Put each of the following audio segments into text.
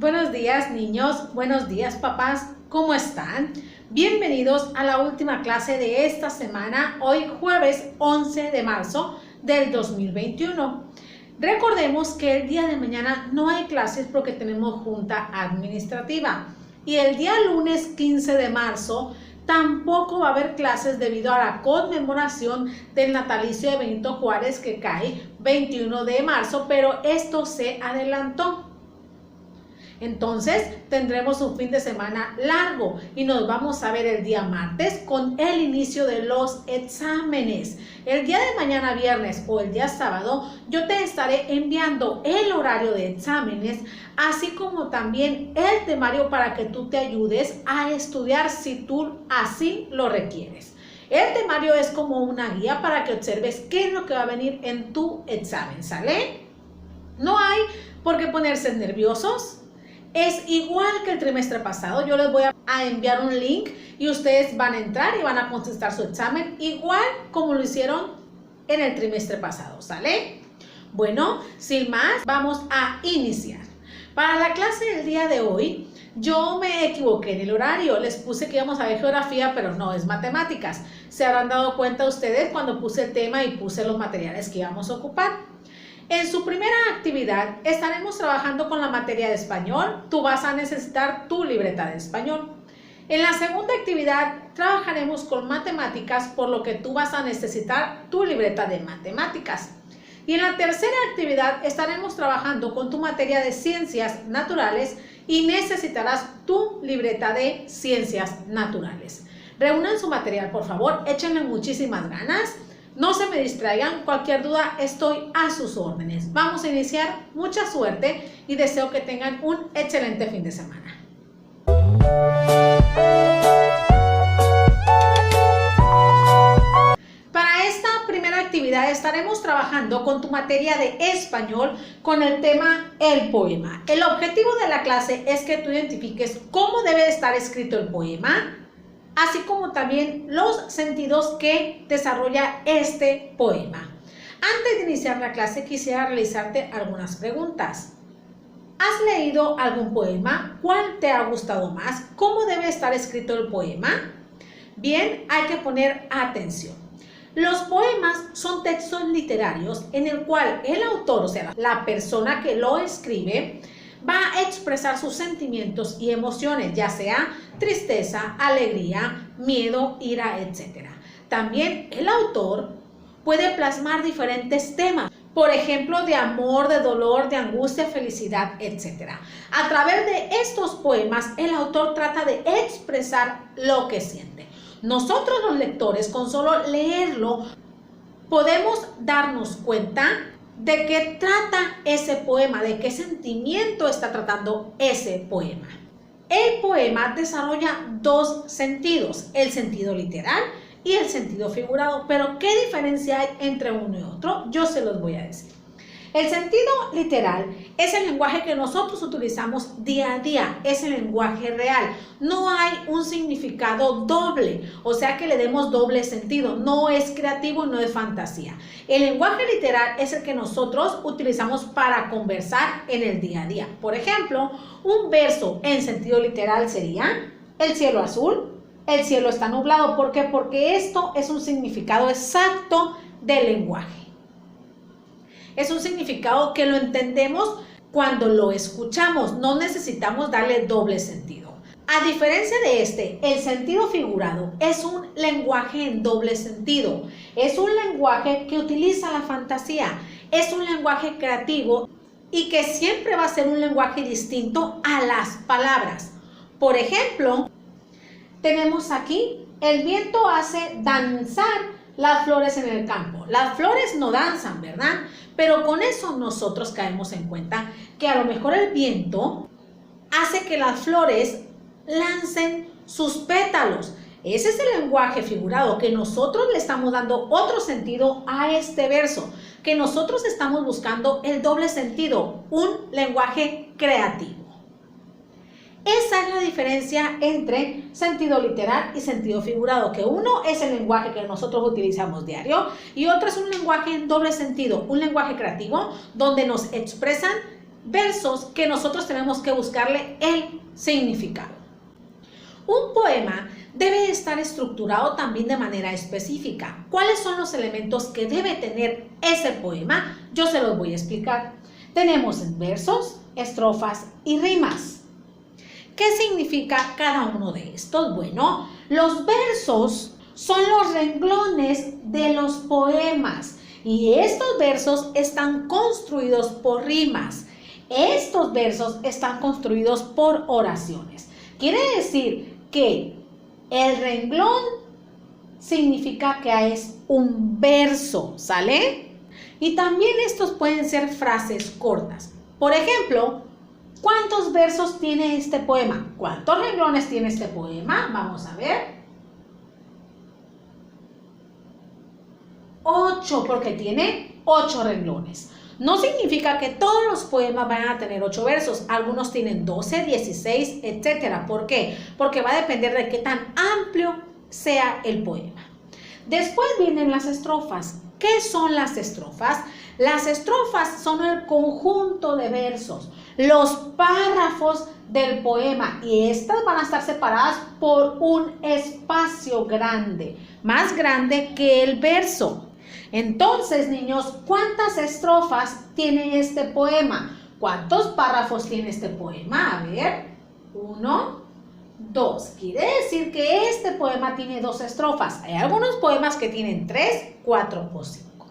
Buenos días, niños. Buenos días, papás. ¿Cómo están? Bienvenidos a la última clase de esta semana, hoy jueves 11 de marzo del 2021. Recordemos que el día de mañana no hay clases porque tenemos junta administrativa. Y el día lunes 15 de marzo tampoco va a haber clases debido a la conmemoración del natalicio de Benito Juárez que cae 21 de marzo, pero esto se adelantó. Entonces tendremos un fin de semana largo y nos vamos a ver el día martes con el inicio de los exámenes. El día de mañana viernes o el día sábado yo te estaré enviando el horario de exámenes, así como también el temario para que tú te ayudes a estudiar si tú así lo requieres. El temario es como una guía para que observes qué es lo que va a venir en tu examen, ¿sale? No hay por qué ponerse nerviosos. Es igual que el trimestre pasado. Yo les voy a enviar un link y ustedes van a entrar y van a contestar su examen igual como lo hicieron en el trimestre pasado, ¿sale? Bueno, sin más, vamos a iniciar. Para la clase del día de hoy, yo me equivoqué en el horario. Les puse que íbamos a ver geografía, pero no, es matemáticas. Se habrán dado cuenta ustedes cuando puse el tema y puse los materiales que íbamos a ocupar. En su primera actividad estaremos trabajando con la materia de español. Tú vas a necesitar tu libreta de español. En la segunda actividad trabajaremos con matemáticas, por lo que tú vas a necesitar tu libreta de matemáticas. Y en la tercera actividad estaremos trabajando con tu materia de ciencias naturales y necesitarás tu libreta de ciencias naturales. Reúnan su material, por favor, échenle muchísimas ganas. No se me distraigan, cualquier duda estoy a sus órdenes. Vamos a iniciar, mucha suerte y deseo que tengan un excelente fin de semana. Para esta primera actividad estaremos trabajando con tu materia de español con el tema el poema. El objetivo de la clase es que tú identifiques cómo debe estar escrito el poema, así como también los sentidos que desarrolla este poema. Antes de iniciar la clase quisiera realizarte algunas preguntas. ¿Has leído algún poema? ¿Cuál te ha gustado más? ¿Cómo debe estar escrito el poema? Bien, hay que poner atención. Los poemas son textos literarios en el cual el autor, o sea, la persona que lo escribe, va a expresar sus sentimientos y emociones, ya sea tristeza, alegría, miedo, ira, etc. También el autor puede plasmar diferentes temas, por ejemplo, de amor, de dolor, de angustia, felicidad, etc. A través de estos poemas, el autor trata de expresar lo que siente. Nosotros los lectores, con solo leerlo, podemos darnos cuenta de qué trata ese poema, de qué sentimiento está tratando ese poema. El poema desarrolla dos sentidos, el sentido literal y el sentido figurado, pero ¿qué diferencia hay entre uno y otro? Yo se los voy a decir. El sentido literal es el lenguaje que nosotros utilizamos día a día, es el lenguaje real. No hay un significado doble, o sea que le demos doble sentido, no es creativo, no es fantasía. El lenguaje literal es el que nosotros utilizamos para conversar en el día a día. Por ejemplo, un verso en sentido literal sería: el cielo azul, el cielo está nublado. ¿Por qué? Porque esto es un significado exacto del lenguaje. Es un significado que lo entendemos cuando lo escuchamos, no necesitamos darle doble sentido. A diferencia de este, el sentido figurado es un lenguaje en doble sentido. Es un lenguaje que utiliza la fantasía, es un lenguaje creativo y que siempre va a ser un lenguaje distinto a las palabras. Por ejemplo, tenemos aquí: el viento hace danzar las flores en el campo. Las flores no danzan, ¿verdad? Pero con eso nosotros caemos en cuenta que a lo mejor el viento hace que las flores lancen sus pétalos. Ese es el lenguaje figurado, que nosotros le estamos dando otro sentido a este verso, que nosotros estamos buscando el doble sentido, un lenguaje creativo. Esa es la diferencia entre sentido literal y sentido figurado, que uno es el lenguaje que nosotros utilizamos diario y otro es un lenguaje en doble sentido, un lenguaje creativo donde nos expresan versos que nosotros tenemos que buscarle el significado. Un poema debe estar estructurado también de manera específica. ¿Cuáles son los elementos que debe tener ese poema? Yo se los voy a explicar. Tenemos versos, estrofas y rimas. ¿Qué significa cada uno de estos? Bueno, los versos son los renglones de los poemas y estos versos están construidos por rimas. Estos versos están construidos por oraciones. Quiere decir que el renglón significa que es un verso, ¿sale? Y también estos pueden ser frases cortas. Por ejemplo, ¿cuántos versos tiene este poema? ¿Cuántos renglones tiene este poema? Vamos a ver. 8, porque tiene 8 renglones. No significa que todos los poemas van a tener 8 versos. Algunos tienen 12, 16, etc. ¿Por qué? Porque va a depender de qué tan amplio sea el poema. Después vienen las estrofas. ¿Qué son las estrofas? Las estrofas son el conjunto de versos, los párrafos del poema, y estas van a estar separadas por un espacio grande, más grande que el verso. Entonces, niños, ¿cuántas estrofas tiene este poema? ¿Cuántos párrafos tiene este poema? A ver, 1, 2. Quiere decir que este poema tiene 2 estrofas. Hay algunos poemas que tienen 3, 4 o 5.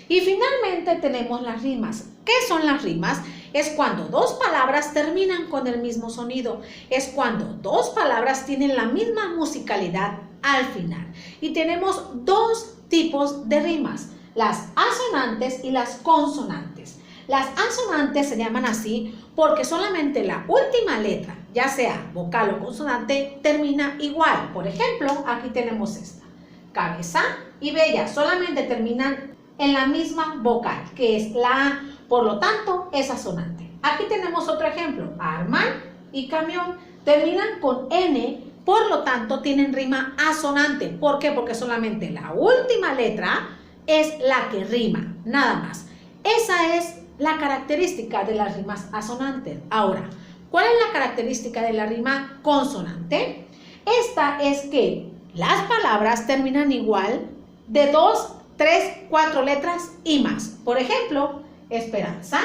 Y finalmente tenemos las rimas. ¿Qué son las rimas? Es cuando 2 palabras terminan con el mismo sonido. Es cuando 2 palabras tienen la misma musicalidad al final. Y tenemos 2 tipos de rimas, las asonantes y las consonantes. Las asonantes se llaman así porque solamente la última letra, ya sea vocal o consonante, termina igual. Por ejemplo, aquí tenemos esta. Cabeza y bella solamente terminan en la misma vocal, que es la A, por lo tanto es asonante. Aquí tenemos otro ejemplo. Arman y camión terminan con N, por lo tanto tienen rima asonante. ¿Por qué? Porque solamente la última letra es la que rima, nada más. Esa es la característica de las rimas asonantes. Ahora, ¿cuál es la característica de la rima consonante? Esta es que las palabras terminan igual de 2, 3, 4 letras y más. Por ejemplo, esperanza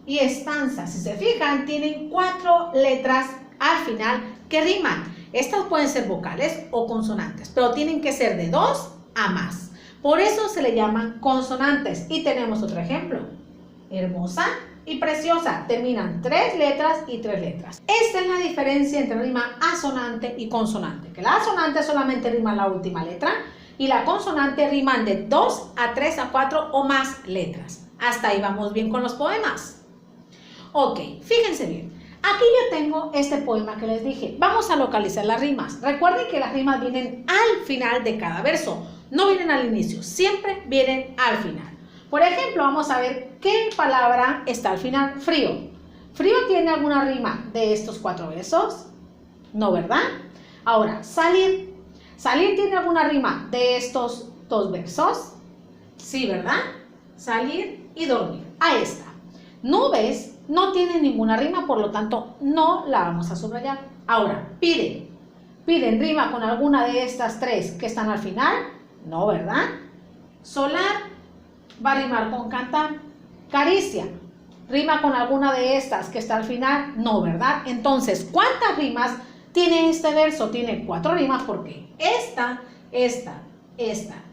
y estanza. Si se fijan, tienen 4 letras al final que riman. Estas pueden ser vocales o consonantes, pero tienen que ser de 2 a más. Por eso se le llaman consonantes. Y tenemos otro ejemplo. Hermosa y preciosa. Terminan 3 letras y 3 letras. Esta es la diferencia entre rima asonante y consonante. Que la asonante solamente rima la última letra y la consonante riman de 2 a 3 a 4 o más letras. Hasta ahí vamos bien con los poemas. Ok, fíjense bien. Aquí yo tengo este poema que les dije. Vamos a localizar las rimas. Recuerden que las rimas vienen al final de cada verso. No vienen al inicio, siempre vienen al final. Por ejemplo, vamos a ver qué palabra está al final. Frío. ¿Frío tiene alguna rima de estos 4 versos? No, ¿verdad? Ahora, salir. ¿Salir tiene alguna rima de estos 2 versos? Sí, ¿verdad? Salir y dormir. Ahí está. Nubes no tiene ninguna rima, por lo tanto no la vamos a subrayar. Ahora, pide. ¿Piden rima con alguna de estas 3 que están al final? No, ¿verdad? Solar va a rimar con cantar. Caricia, ¿rima con alguna de estas que está al final? No, ¿verdad? Entonces, ¿cuántas rimas tiene este verso? Tiene 4 rimas porque esta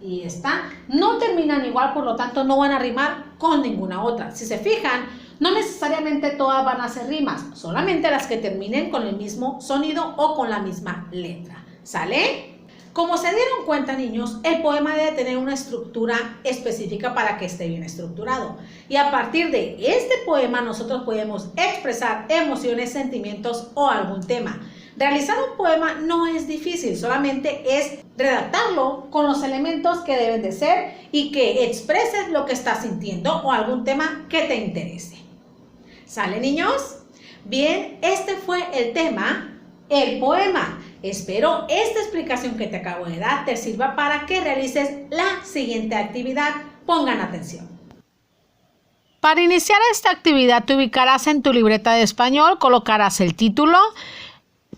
y esta no terminan igual, por lo tanto no van a rimar con ninguna otra. Si se fijan, no necesariamente todas van a ser rimas, solamente las que terminen con el mismo sonido o con la misma letra. ¿Sale? Como se dieron cuenta, niños, el poema debe tener una estructura específica para que esté bien estructurado. Y a partir de este poema nosotros podemos expresar emociones, sentimientos o algún tema. Realizar un poema no es difícil, solamente es redactarlo con los elementos que deben de ser y que expreses lo que estás sintiendo o algún tema que te interese. ¿Sale, niños? Bien, este fue el tema, el poema. Espero esta explicación que te acabo de dar te sirva para que realices la siguiente actividad. Pongan atención. Para iniciar esta actividad te ubicarás en tu libreta de español, colocarás el título,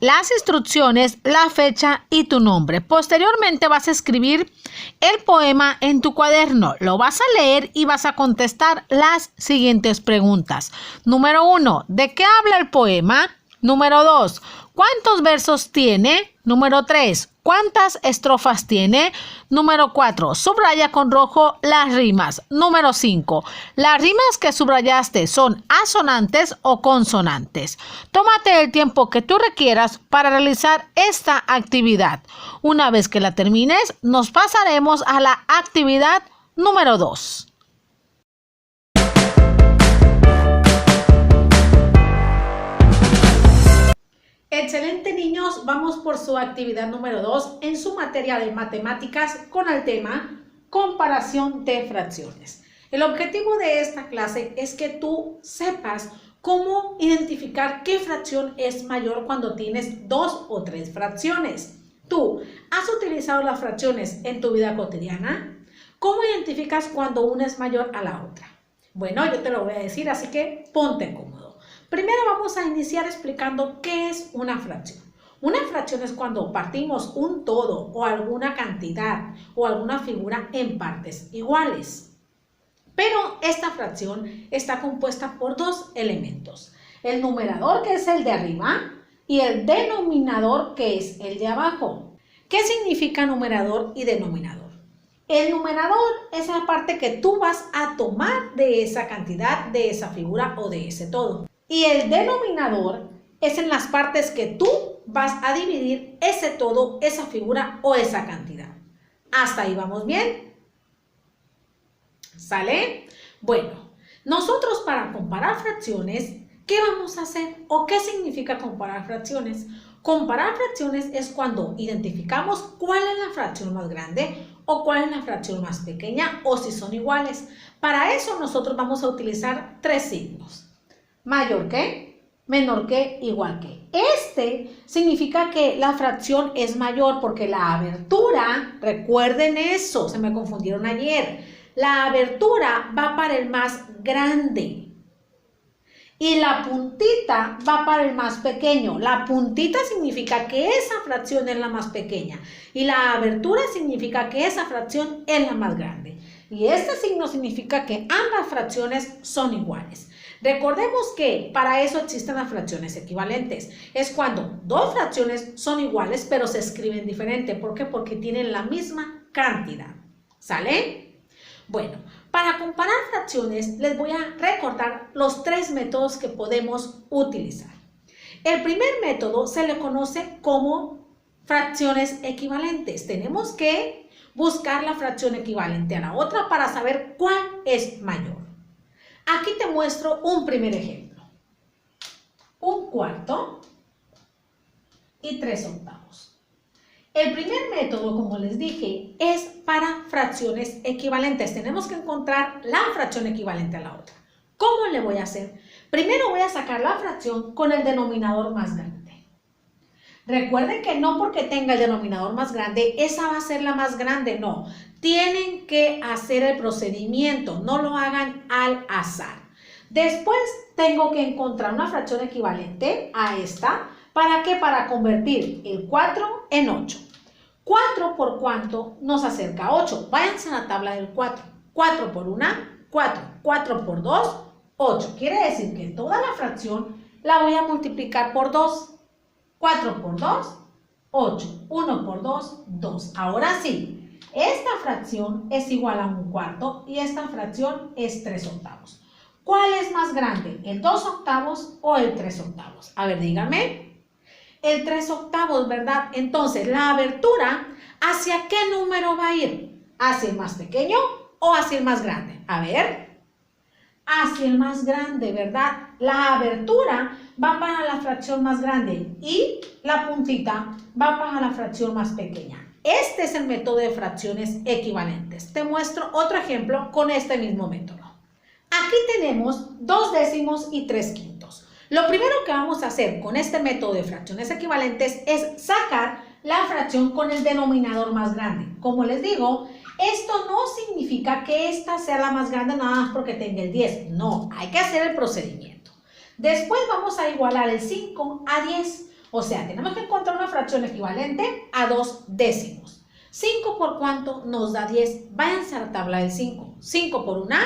las instrucciones, la fecha y tu nombre. Posteriormente vas a escribir el poema en tu cuaderno. Lo vas a leer y vas a contestar las siguientes preguntas. Número 1, ¿de qué habla el poema? Número 2, ¿cuántos versos tiene? Número 3, ¿cuántas estrofas tiene? Número 4, subraya con rojo las rimas. Número 5, ¿las rimas que subrayaste son asonantes o consonantes? Tómate el tiempo que tú requieras para realizar esta actividad. Una vez que la termines, nos pasaremos a la actividad número 2. Excelente, niños, vamos por su actividad número 2 en su materia de matemáticas con el tema comparación de fracciones. El objetivo de esta clase es que tú sepas cómo identificar qué fracción es mayor cuando tienes 2 o 3 fracciones. ¿Tú has utilizado las fracciones en tu vida cotidiana? ¿Cómo identificas cuando una es mayor a la otra? Bueno, yo te lo voy a decir, así que ponte cómodo. Primero vamos a iniciar explicando qué es una fracción. Una fracción es cuando partimos un todo o alguna cantidad o alguna figura en partes iguales. Pero esta fracción está compuesta por dos elementos. El numerador, que es el de arriba, y el denominador, que es el de abajo. ¿Qué significa numerador y denominador? El numerador es la parte que tú vas a tomar de esa cantidad, de esa figura o de ese todo. Y el denominador es en las partes que tú vas a dividir ese todo, esa figura o esa cantidad. ¿Hasta ahí vamos bien? ¿Sale? Bueno, nosotros para comparar fracciones, ¿qué vamos a hacer? ¿O qué significa comparar fracciones? Comparar fracciones es cuando identificamos cuál es la fracción más grande o cuál es la fracción más pequeña o si son iguales. Para eso nosotros vamos a utilizar tres signos. Mayor que, menor que, igual que. Este significa que la fracción es mayor porque la abertura, recuerden eso, se me confundieron ayer, la abertura va para el más grande y la puntita va para el más pequeño. La puntita significa que esa fracción es la más pequeña y la abertura significa que esa fracción es la más grande. Y este signo significa que ambas fracciones son iguales. Recordemos que para eso existen las fracciones equivalentes. Es cuando dos fracciones son iguales pero se escriben diferente. ¿Por qué? Porque tienen la misma cantidad. ¿Sale? Bueno, para comparar fracciones les voy a recordar los tres métodos que podemos utilizar. El primer método se le conoce como fracciones equivalentes. Tenemos que buscar la fracción equivalente a la otra para saber cuál es mayor. Aquí te muestro un primer ejemplo. 1/4 y 3/8. El primer método, como les dije, es para fracciones equivalentes. Tenemos que encontrar la fracción equivalente a la otra. ¿Cómo le voy a hacer? Primero voy a sacar la fracción con el denominador más grande. Recuerden que no porque tenga el denominador más grande, esa va a ser la más grande, no. Tienen que hacer el procedimiento, no lo hagan al azar. Después tengo que encontrar una fracción equivalente a esta. ¿Para qué? Para convertir el 4 en 8. 4 por cuánto nos acerca a 8. Váyanse a la tabla del 4. 4 por 1, 4. 4 por 2, 8. Quiere decir que toda la fracción la voy a multiplicar por 2. 4 por 2, 8. 1 por 2, 2. Ahora sí. Esta fracción es igual a 1/4 y esta fracción es 3/8. ¿Cuál es más grande? ¿El 2/8 o el 3/8? A ver, díganme. El 3/8, ¿verdad? Entonces, la abertura, ¿hacia qué número va a ir? ¿Hacia el más pequeño o hacia el más grande? A ver. Hacia el más grande, ¿verdad? La abertura va para la fracción más grande y la puntita va para la fracción más pequeña. Este es el método de fracciones equivalentes. Te muestro otro ejemplo con este mismo método. Aquí tenemos 2 décimos y 3 quintos. Lo primero que vamos a hacer con este método de fracciones equivalentes es sacar la fracción con el denominador más grande. Como les digo, Esto no significa que esta sea la más grande nada más porque tenga el 10. No, hay que hacer el procedimiento. Después vamos a igualar el 5 a 10. O sea, tenemos que encontrar una fracción equivalente a 2 décimos. 5 por cuánto nos da 10. Váyanse a la tabla del 5. 5 por 1,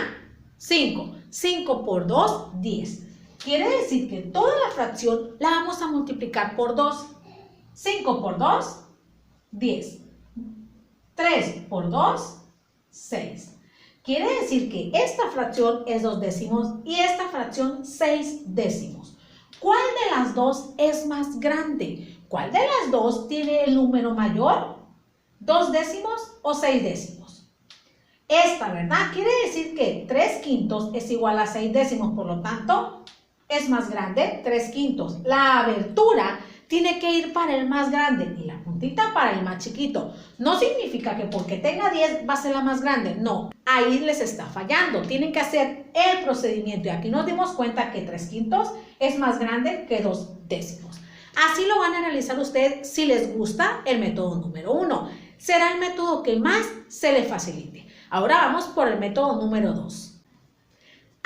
5. 5 por 2, 10. Quiere decir que toda la fracción la vamos a multiplicar por 2. 5 por 2, 10. 3 por 2, 6. Quiere decir que esta fracción es 2 décimos y esta fracción 6 décimos. ¿Cuál de las dos es más grande? ¿Cuál de las dos tiene el número mayor? ¿2 décimos o 6 décimos? Esta, ¿verdad? Quiere decir que 3 quintos es igual a 6 décimos, por lo tanto, es más grande 3 quintos. La abertura tiene que ir para el más grande y la puntita para el más chiquito. No significa que porque tenga 10 va a ser la más grande. No, ahí les está fallando. Tienen que hacer el procedimiento y aquí nos dimos cuenta que 3 quintos es más grande que 2 décimos. Así lo van a realizar ustedes si les gusta el método número 1. Será el método que más se les facilite. Ahora vamos por el método número 2.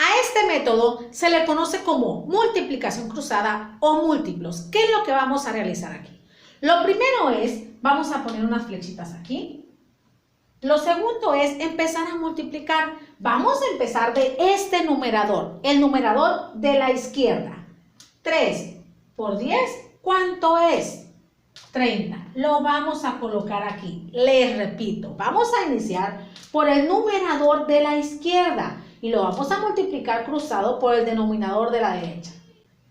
A este método se le conoce como multiplicación cruzada o múltiplos. ¿Qué es lo que vamos a realizar aquí? Lo primero es, vamos a poner unas flechitas aquí. Lo segundo es empezar a multiplicar. Vamos a empezar de este numerador, el numerador de la izquierda. 3 por 10, ¿cuánto es? 30. Lo vamos a colocar aquí. Les repito, vamos a iniciar por el numerador de la izquierda y lo vamos a multiplicar cruzado por el denominador de la derecha.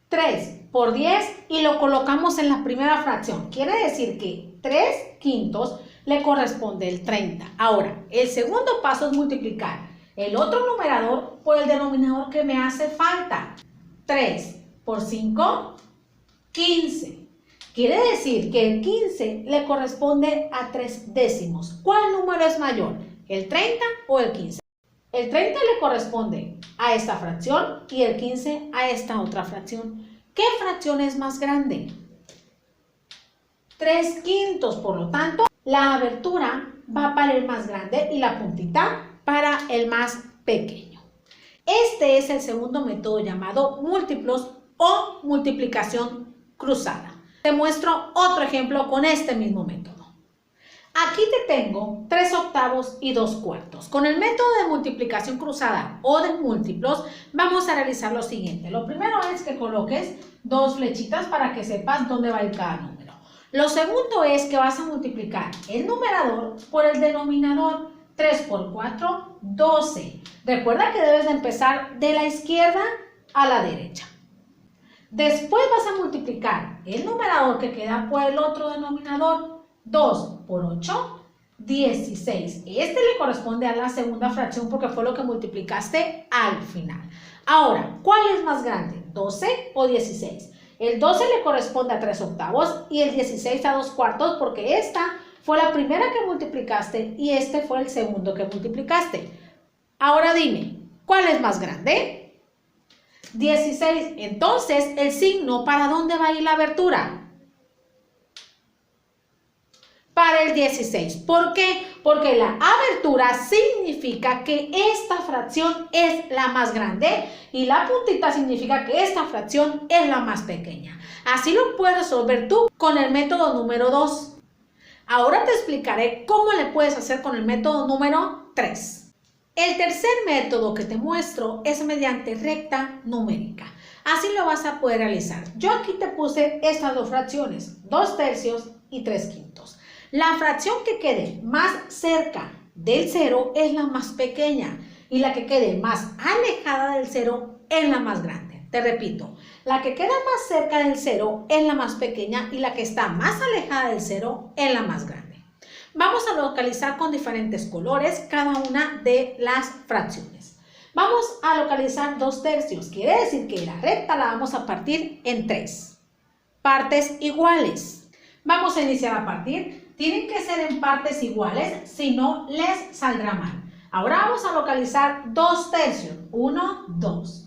3 por 10 y lo colocamos en la primera fracción. Quiere decir que 3 quintos le corresponde el 30. Ahora, el segundo paso es multiplicar el otro numerador por el denominador que me hace falta. 3 por 5, 15. Quiere decir que el 15 le corresponde a 3 décimos. ¿Cuál número es mayor? ¿El 30 o el 15? El 30 le corresponde a esta fracción y el 15 a esta otra fracción. ¿Qué fracción es más grande? 3 quintos, por lo tanto, la abertura va para el más grande y la puntita para el más pequeño. Este es el segundo método llamado múltiplos o multiplicación cruzada. Te muestro otro ejemplo con este mismo método. Aquí te tengo 3 octavos y 2 cuartos. Con el método de multiplicación cruzada o de múltiplos vamos a realizar lo siguiente. Lo primero es que coloques 2 flechitas para que sepas dónde va a ir cada número. Lo segundo es que vas a multiplicar el numerador por el denominador. 3 por 4, 12. Recuerda que debes de empezar de la izquierda a la derecha. Después vas a multiplicar el numerador que queda por el otro denominador. 2 por 8, 16. Este le corresponde a la segunda fracción porque fue lo que multiplicaste al final. Ahora, ¿cuál es más grande? ¿12 o 16? El 12 le corresponde a 3 octavos y el 16 a 2 cuartos porque esta fue la primera que multiplicaste y este fue el segundo que multiplicaste. Ahora dime, ¿cuál es más grande? 16. Entonces, el signo, ¿para dónde va a ir la abertura? Para el 16. ¿Por qué? Porque la abertura significa que esta fracción es la más grande y la puntita significa que esta fracción es la más pequeña. Así lo puedes resolver tú con el método número 2. Ahora te explicaré cómo le puedes hacer con el método número 3. El tercer método que te muestro es mediante recta numérica. Así lo vas a poder realizar. Yo aquí te puse estas dos fracciones, 2 tercios y 3 quintos. La fracción que quede más cerca del 0 es la más pequeña y la que quede más alejada del 0 es la más grande. Te repito, la que queda más cerca del 0 es la más pequeña y la que está más alejada del 0 es la más grande. Vamos a localizar con diferentes colores cada una de las fracciones. Vamos a localizar 2 tercios, quiere decir que la recta la vamos a partir en 3 partes iguales. Vamos a iniciar a partir. Tienen que ser en partes iguales, si no les saldrá mal. Ahora vamos a localizar 2 tercios. 1, 2.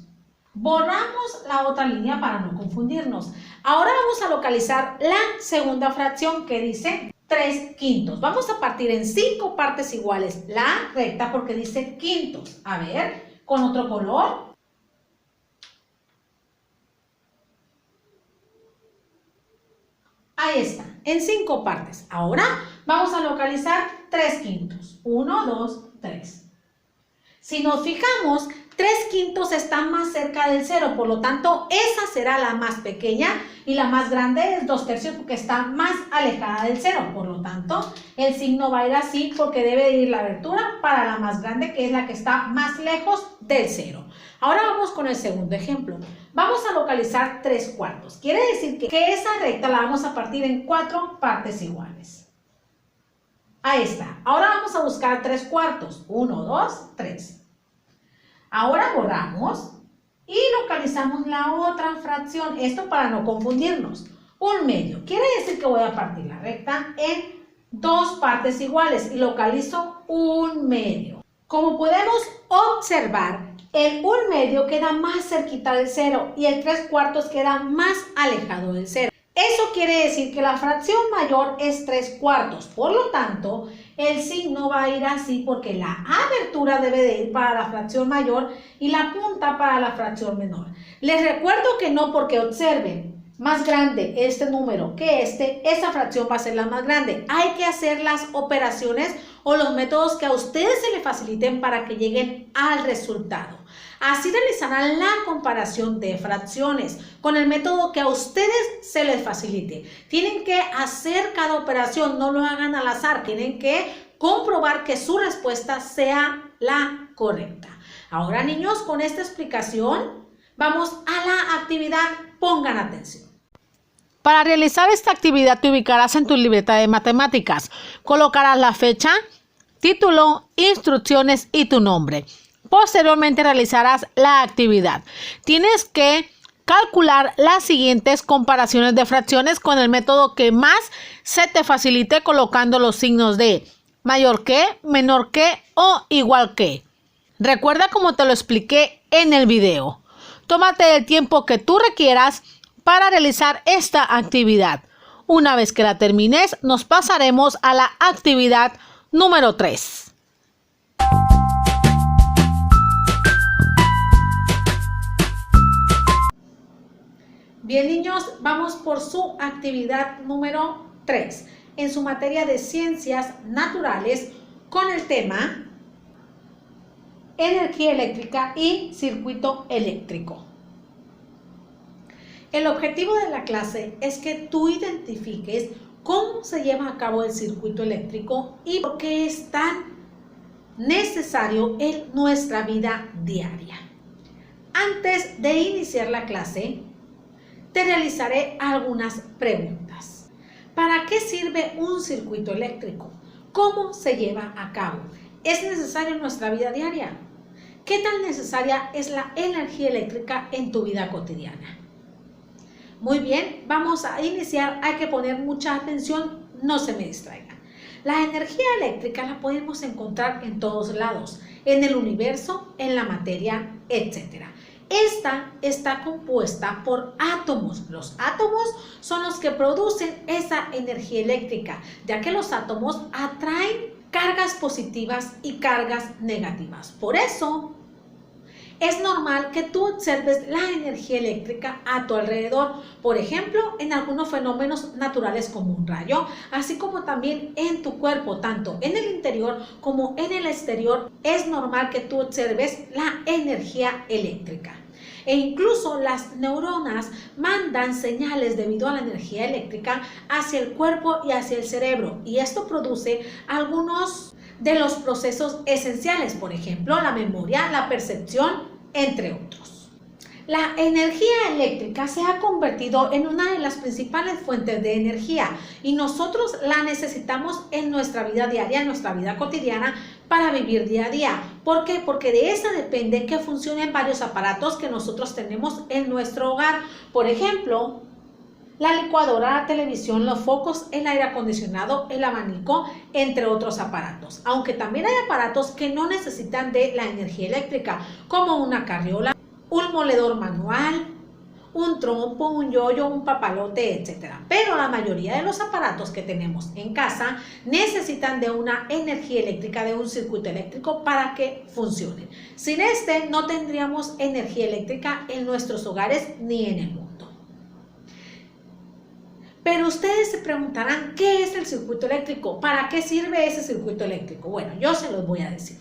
Borramos la otra línea para no confundirnos. Ahora vamos a localizar la segunda fracción que dice 3/5. Vamos a partir en 5 partes iguales la recta porque dice quintos. A ver, con otro color. Ahí está, en 5 partes. Ahora vamos a localizar 3/5. 1, 2, 3. Si nos fijamos, 3/5 está más cerca del 0, por lo tanto, esa será la más pequeña y la más grande es 2/3 porque está más alejada del 0. Por lo tanto, el signo va a ir así porque debe ir la abertura para la más grande, que es la que está más lejos del 0. Ahora vamos con el segundo ejemplo. Vamos a localizar 3/4. Quiere decir que esa recta la vamos a partir en 4 partes iguales. Ahí está. Ahora vamos a buscar 3/4. 1, 2, 3. Ahora borramos y localizamos la otra fracción. Esto para no confundirnos. 1/2. Quiere decir que voy a partir la recta en 2 partes iguales y localizo 1/2. Como podemos observar, el 1/2 queda más cerquita del 0 y el 3/4 queda más alejado del 0. Eso quiere decir que la fracción mayor es 3/4. Por lo tanto, el signo va a ir así porque la abertura debe de ir para la fracción mayor y la punta para la fracción menor. Les recuerdo que no porque observen más grande este número que esa fracción va a ser la más grande. Hay que hacer las operaciones o los métodos que a ustedes se les faciliten para que lleguen al resultado. Así realizarán la comparación de fracciones con el método que a ustedes se les facilite. Tienen que hacer cada operación, no lo hagan al azar. Tienen que comprobar que su respuesta sea la correcta. Ahora, niños, con esta explicación vamos a la actividad. Pongan atención. Para realizar esta actividad te ubicarás en tu libreta de matemáticas. Colocarás la fecha, título, instrucciones y tu nombre. Posteriormente realizarás la actividad. Tienes que calcular las siguientes comparaciones de fracciones con el método que más se te facilite colocando los signos de mayor que, menor que o igual que. Recuerda como te lo expliqué en el video. Tómate el tiempo que tú requieras para realizar esta actividad. Una vez que la termines, nos pasaremos a la actividad número 3. Bien, niños, vamos por su actividad número 3 en su materia de ciencias naturales con el tema energía eléctrica y circuito eléctrico. El objetivo de la clase es que tú identifiques cómo se lleva a cabo el circuito eléctrico y por qué es tan necesario en nuestra vida diaria. Antes de iniciar la clase, te realizaré algunas preguntas. ¿Para qué sirve un circuito eléctrico? ¿Cómo se lleva a cabo? ¿Es necesario en nuestra vida diaria? ¿Qué tan necesaria es la energía eléctrica en tu vida cotidiana? Muy bien, vamos a iniciar. Hay que poner mucha atención, no se me distraigan. La energía eléctrica la podemos encontrar en todos lados, en el universo, en la materia, etc. Esta está compuesta por átomos. Los átomos son los que producen esa energía eléctrica, ya que los átomos atraen cargas positivas y cargas negativas. Por eso, es normal que tú observes la energía eléctrica a tu alrededor, por ejemplo, en algunos fenómenos naturales como un rayo, así como también en tu cuerpo, tanto en el interior como en el exterior, es normal que tú observes la energía eléctrica. E incluso las neuronas mandan señales debido a la energía eléctrica hacia el cuerpo y hacia el cerebro, y esto produce algunos de los procesos esenciales, por ejemplo, la memoria, la percepción, entre otros. La energía eléctrica se ha convertido en una de las principales fuentes de energía y nosotros la necesitamos en nuestra vida diaria, en nuestra vida cotidiana, para vivir día a día. ¿Por qué? Porque de esa depende que funcionen varios aparatos que nosotros tenemos en nuestro hogar. Por ejemplo, la licuadora, la televisión, los focos, el aire acondicionado, el abanico, entre otros aparatos. Aunque también hay aparatos que no necesitan de la energía eléctrica, como una carriola, un moledor manual, un trompo, un yoyo, un papalote, etc. Pero la mayoría de los aparatos que tenemos en casa necesitan de una energía eléctrica, de un circuito eléctrico para que funcionen. Sin este no tendríamos energía eléctrica en nuestros hogares ni en el mundo. Pero ustedes se preguntarán, ¿qué es el circuito eléctrico? ¿Para qué sirve ese circuito eléctrico? Bueno, yo se los voy a decir.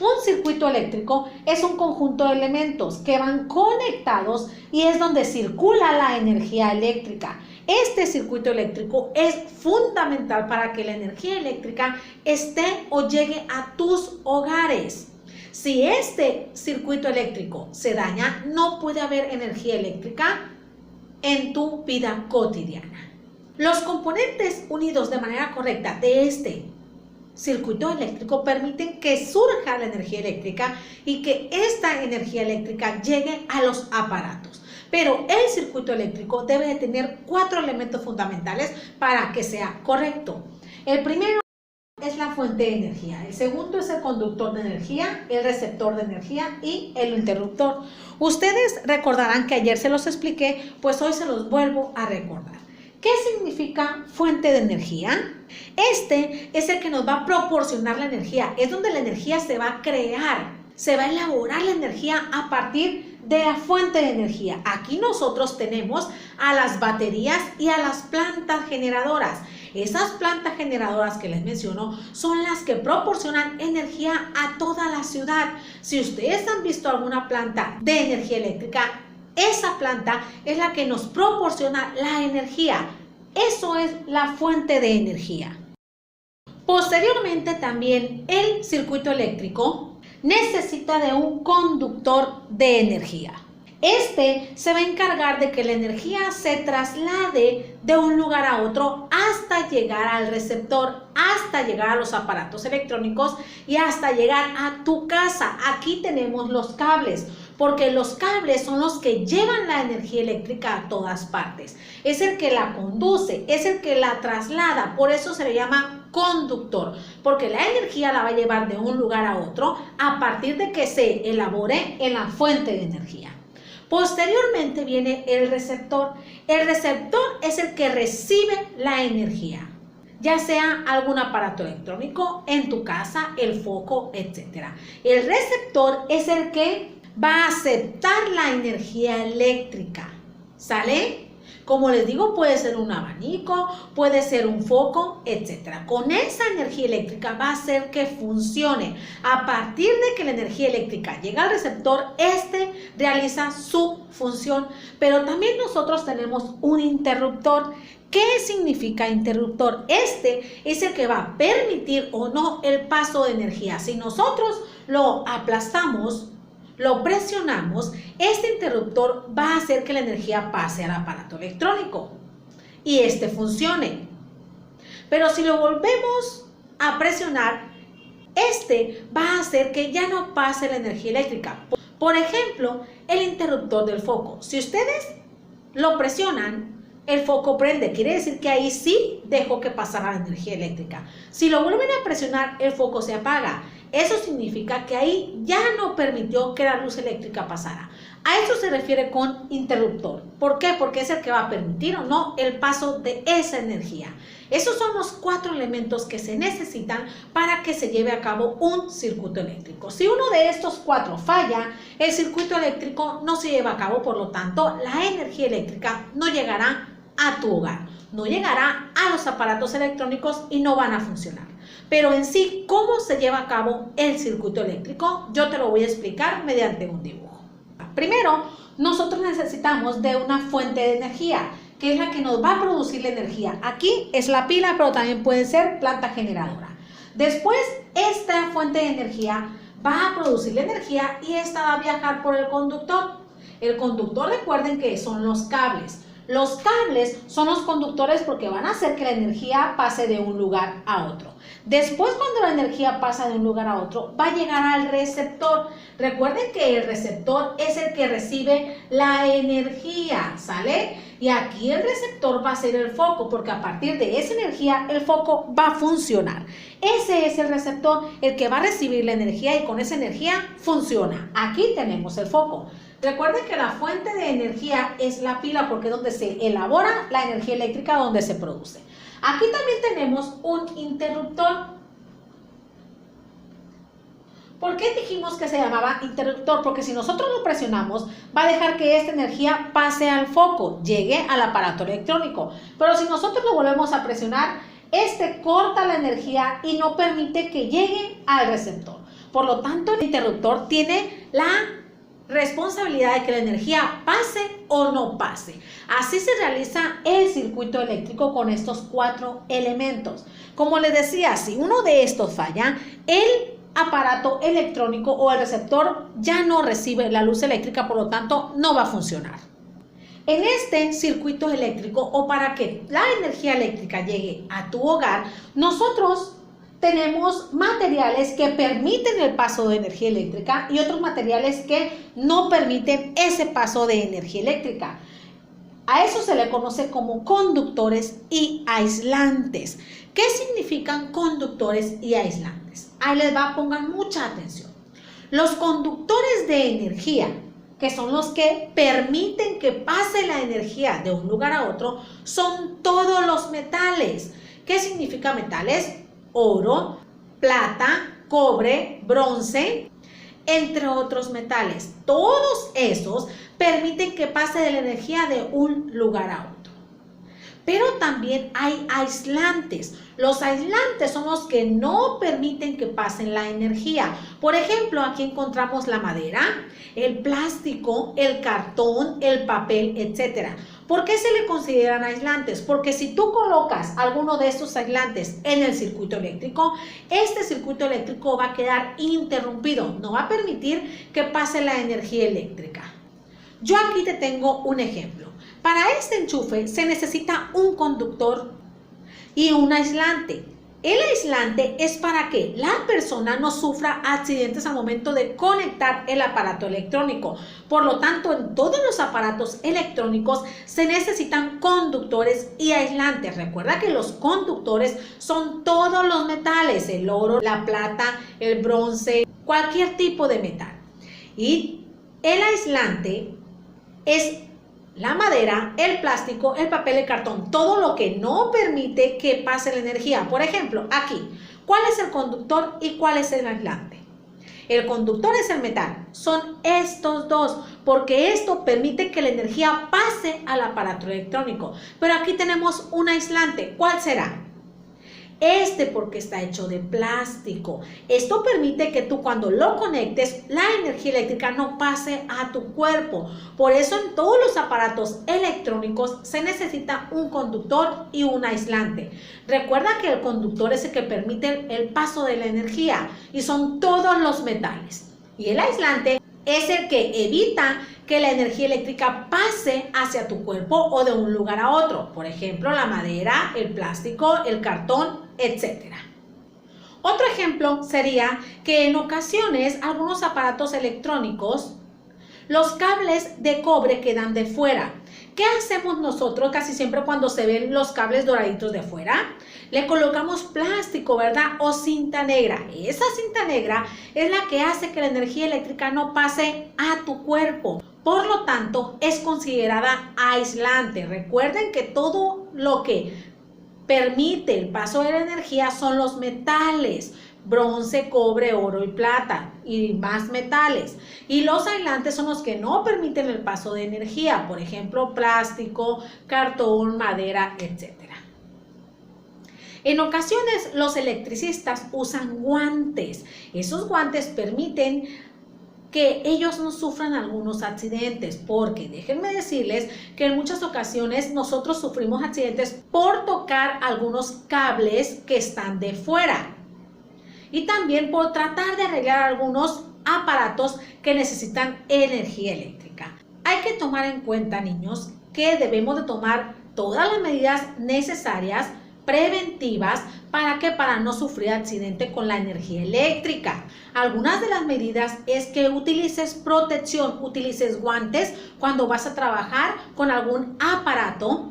Un circuito eléctrico es un conjunto de elementos que van conectados y es donde circula la energía eléctrica. Este circuito eléctrico es fundamental para que la energía eléctrica esté o llegue a tus hogares. Si este circuito eléctrico se daña, no puede haber energía eléctrica en tu vida cotidiana. Los componentes unidos de manera correcta de este circuito eléctrico permiten que surja la energía eléctrica y que esta energía eléctrica llegue a los aparatos. Pero el circuito eléctrico debe de tener 4 elementos fundamentales para que sea correcto. El primero es la fuente de energía, el segundo es el conductor de energía, el receptor de energía y el interruptor. Ustedes recordarán que ayer se los expliqué, pues hoy se los vuelvo a recordar. ¿Qué significa fuente de energía? Este es el que nos va a proporcionar la energía, es donde la energía se va a crear, se va a elaborar la energía a partir de la fuente de energía. Aquí nosotros tenemos a las baterías y a las plantas generadoras. Esas plantas generadoras que les menciono son las que proporcionan energía a toda la ciudad. Si ustedes han visto alguna planta de energía eléctrica, esa planta es la que nos proporciona la energía. Eso es la fuente de energía. Posteriormente también el circuito eléctrico necesita de un conductor de energía. Este se va a encargar de que la energía se traslade de un lugar a otro hasta llegar al receptor, hasta llegar a los aparatos electrónicos y hasta llegar a tu casa. Aquí tenemos los cables, porque los cables son los que llevan la energía eléctrica a todas partes. Es el que la conduce, es el que la traslada, por eso se le llama conductor, porque la energía la va a llevar de un lugar a otro a partir de que se elabore en la fuente de energía. Posteriormente viene el receptor. El receptor es el que recibe la energía, ya sea algún aparato electrónico en tu casa, el foco, etc. El receptor es el que va a aceptar la energía eléctrica, ¿sale? Como les digo, puede ser un abanico, puede ser un foco, etc. Con esa energía eléctrica va a hacer que funcione. A partir de que la energía eléctrica llega al receptor, este realiza su función. Pero también nosotros tenemos un interruptor. ¿Qué significa interruptor? Este es el que va a permitir o no el paso de energía. Si nosotros lo aplastamos, lo presionamos, este interruptor va a hacer que la energía pase al aparato electrónico y este funcione. Pero si lo volvemos a presionar, este va a hacer que ya no pase la energía eléctrica. Por ejemplo, el interruptor del foco. Si ustedes lo presionan, el foco prende. Quiere decir que ahí sí dejó que pasara la energía eléctrica. Si lo vuelven a presionar, el foco se apaga. Eso significa que ahí ya no permitió que la luz eléctrica pasara. A eso se refiere con interruptor. ¿Por qué? Porque es el que va a permitir o no el paso de esa energía. Esos son los 4 elementos que se necesitan para que se lleve a cabo un circuito eléctrico. Si uno de estos 4 falla, el circuito eléctrico no se lleva a cabo, por lo tanto, la energía eléctrica no llegará a tu hogar, no llegará a los aparatos electrónicos y no van a funcionar. Pero en sí, ¿cómo se lleva a cabo el circuito eléctrico? Yo te lo voy a explicar mediante un dibujo. Primero, nosotros necesitamos de una fuente de energía, que es la que nos va a producir la energía. Aquí es la pila, pero también puede ser planta generadora. Después, esta fuente de energía va a producir la energía y esta va a viajar por el conductor. El conductor, recuerden que son los cables. Los cables son los conductores porque van a hacer que la energía pase de un lugar a otro. Después, cuando la energía pasa de un lugar a otro, va a llegar al receptor. Recuerden que el receptor es el que recibe la energía, ¿sale? Y aquí el receptor va a ser el foco, porque a partir de esa energía el foco va a funcionar. Ese es el receptor, el que va a recibir la energía y con esa energía funciona. Aquí tenemos el foco. Recuerden que la fuente de energía es la pila porque es donde se elabora la energía eléctrica, donde se produce. Aquí también tenemos un interruptor. ¿Por qué dijimos que se llamaba interruptor? Porque si nosotros lo presionamos, va a dejar que esta energía pase al foco, llegue al aparato electrónico. Pero si nosotros lo volvemos a presionar, este corta la energía y no permite que llegue al receptor. Por lo tanto, el interruptor tiene la responsabilidad de que la energía pase o no pase. Así se realiza el circuito eléctrico con estos 4 elementos. Como les decía, si uno de estos falla, el aparato electrónico o el receptor ya no recibe la luz eléctrica, por lo tanto no va a funcionar. En este circuito eléctrico, o para que la energía eléctrica llegue a tu hogar, nosotros tenemos materiales que permiten el paso de energía eléctrica y otros materiales que no permiten ese paso de energía eléctrica. A eso se le conoce como conductores y aislantes. ¿Qué significan conductores y aislantes? Ahí les va, pongan mucha atención. Los conductores de energía, que son los que permiten que pase la energía de un lugar a otro, son todos los metales. ¿Qué significa metales? Oro, plata, cobre, bronce, entre otros metales. Todos esos permiten que pase la energía de un lugar a otro. Pero también hay aislantes. Los aislantes son los que no permiten que pasen la energía. Por ejemplo, aquí encontramos la madera, el plástico, el cartón, el papel, etc. ¿Por qué se le consideran aislantes? Porque si tú colocas alguno de estos aislantes en el circuito eléctrico, este circuito eléctrico va a quedar interrumpido. No va a permitir que pase la energía eléctrica. Yo aquí te tengo un ejemplo. Para este enchufe se necesita un conductor y un aislante. El aislante es para que la persona no sufra accidentes al momento de conectar el aparato electrónico. Por lo tanto, en todos los aparatos electrónicos se necesitan conductores y aislantes. Recuerda que los conductores son todos los metales, el oro, la plata, el bronce, cualquier tipo de metal. Y el aislante es la madera, el plástico, el papel, el cartón, todo lo que no permite que pase la energía. Por ejemplo, aquí, ¿cuál es el conductor y cuál es el aislante? El conductor es el metal, son estos dos, porque esto permite que la energía pase al aparato electrónico. Pero aquí tenemos un aislante, ¿cuál será? Este porque está hecho de plástico. Esto permite que tú cuando lo conectes, la energía eléctrica no pase a tu cuerpo. Por eso en todos los aparatos electrónicos se necesita un conductor y un aislante. Recuerda que el conductor es el que permite el paso de la energía y son todos los metales. Y el aislante es el que evita que la energía eléctrica pase hacia tu cuerpo o de un lugar a otro. Por ejemplo, la madera, el plástico, el cartón, etc. Otro ejemplo sería que en ocasiones algunos aparatos electrónicos, los cables de cobre quedan de fuera. ¿Qué hacemos nosotros casi siempre cuando se ven los cables doraditos de fuera? Le colocamos plástico, ¿verdad? O cinta negra. Esa cinta negra es la que hace que la energía eléctrica no pase a tu cuerpo. Por lo tanto, es considerada aislante. Recuerden que todo lo que permite el paso de la energía son los metales. Bronce, cobre, oro y plata y más metales. Y los aislantes son los que no permiten el paso de energía, por ejemplo, plástico, cartón, madera, etc. En ocasiones los electricistas usan guantes. Esos guantes permiten que ellos no sufran algunos accidentes, porque déjenme decirles que en muchas ocasiones nosotros sufrimos accidentes por tocar algunos cables que están de fuera. Y también por tratar de arreglar algunos aparatos que necesitan energía eléctrica. Hay que tomar en cuenta, niños, que debemos de tomar todas las medidas necesarias, preventivas, para no sufrir accidente con la energía eléctrica. Algunas de las medidas es que utilices protección, utilices guantes cuando vas a trabajar con algún aparato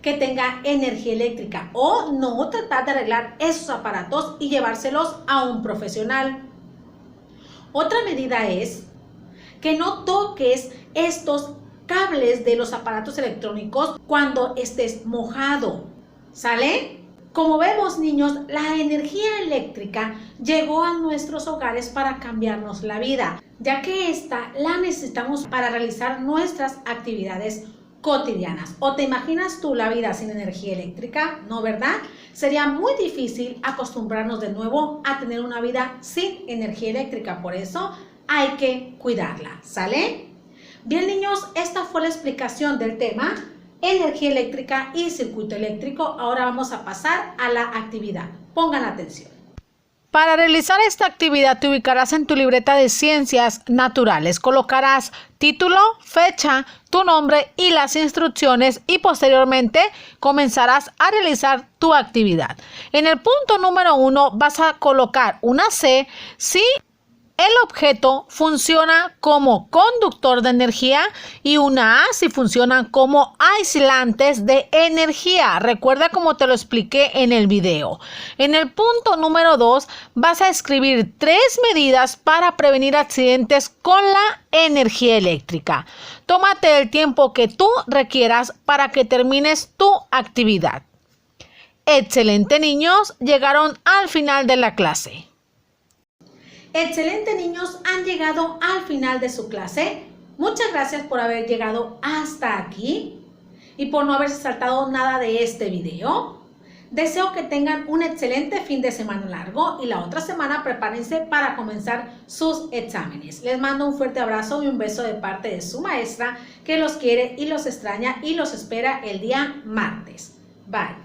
que tenga energía eléctrica, o no tratar de arreglar esos aparatos y llevárselos a un profesional. Otra medida es que no toques estos cables de los aparatos electrónicos cuando estés mojado, ¿sale? Como vemos, niños, la energía eléctrica llegó a nuestros hogares para cambiarnos la vida, ya que esta la necesitamos para realizar nuestras actividades cotidianas. ¿O te imaginas tú la vida sin energía eléctrica? ¿No, verdad? Sería muy difícil acostumbrarnos de nuevo a tener una vida sin energía eléctrica, por eso hay que cuidarla, ¿sale? Bien, niños, esta fue la explicación del tema energía eléctrica y circuito eléctrico. Ahora vamos a pasar a la actividad. Pongan atención. Para realizar esta actividad te ubicarás en tu libreta de ciencias naturales. Colocarás título, fecha, tu nombre y las instrucciones y posteriormente comenzarás a realizar tu actividad. En el punto número 1 vas a colocar una C si el objeto funciona como conductor de energía y una A si funcionan como aislantes de energía. Recuerda como te lo expliqué en el video. En el punto número 2 vas a escribir 3 medidas para prevenir accidentes con la energía eléctrica. Tómate el tiempo que tú requieras para que termines tu actividad. Excelente, niños, llegaron al final de la clase. Excelente, niños, han llegado al final de su clase. Muchas gracias por haber llegado hasta aquí y por no haberse saltado nada de este video. Deseo que tengan un excelente fin de semana largo y la otra semana prepárense para comenzar sus exámenes. Les mando un fuerte abrazo y un beso de parte de su maestra que los quiere y los extraña y los espera el día martes. Bye.